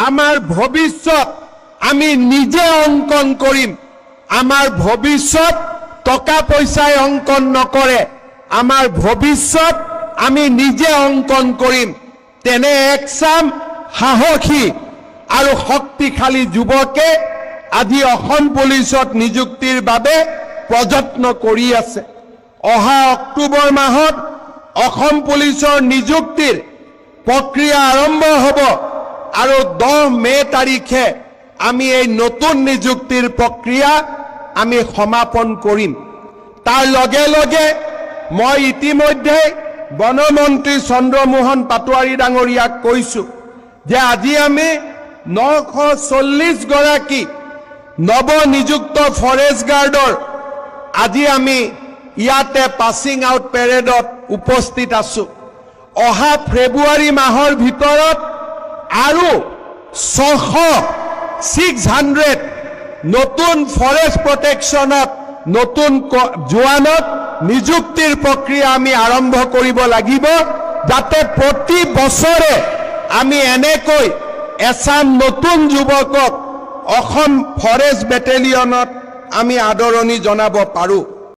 আমাৰ ভৱিষ্যত আমি নিজে অংকন কৰিম। আমাৰ ভৱিষ্যত টকা পইচাই অংকন নকৰে, আমাৰ ভৱিষ্যত আমি নিজে অংকন কৰিম। তেনে একচাম সাহসী আৰু শক্তিশালী যুৱকে আজি অসম পুলিচত নিযুক্তিৰ বাবে প্ৰযত্ন কৰি আছে। অহা অক্টোবৰ মাহত অসম পুলিচৰ নিযুক্তিৰ প্ৰক্ৰিয়া আৰম্ভ হ'ব আৰু 10 মে তাৰিখে আমি এই নতুন নিযুক্তিৰ প্ৰক্ৰিয়া আমি সমাপন কৰিম। তাৰ লগে লগে মই ইতিমধ্যে বনমন্ত্ৰী চন্দ্ৰমোহন পাটোৱাৰী ডাঙৰীয়াক কৈছো যে আজি আমি 940 গৰাকী নৱনিযুক্ত ফৰেষ্ট গাৰ্ডৰ আজি আমি ইয়াতে পাছিং আউট পেৰেডত উপস্থিত আছো। অহা ফেব্ৰুৱাৰী মাহৰ ভিতৰত আৰু 600 নতুন ফৰেষ্ট প্ৰটেকশ্যনত নতুন জোৱানত নিযুক্তিৰ প্ৰক্ৰিয়া আমি আৰম্ভ কৰিব লাগিব, যাতে প্ৰতি বছৰে আমি এনেকৈ এচাম নতুন যুৱকক অসম ফৰেষ্ট বেটেলিয়নত আমি আদৰণি জনাব পাৰোঁ।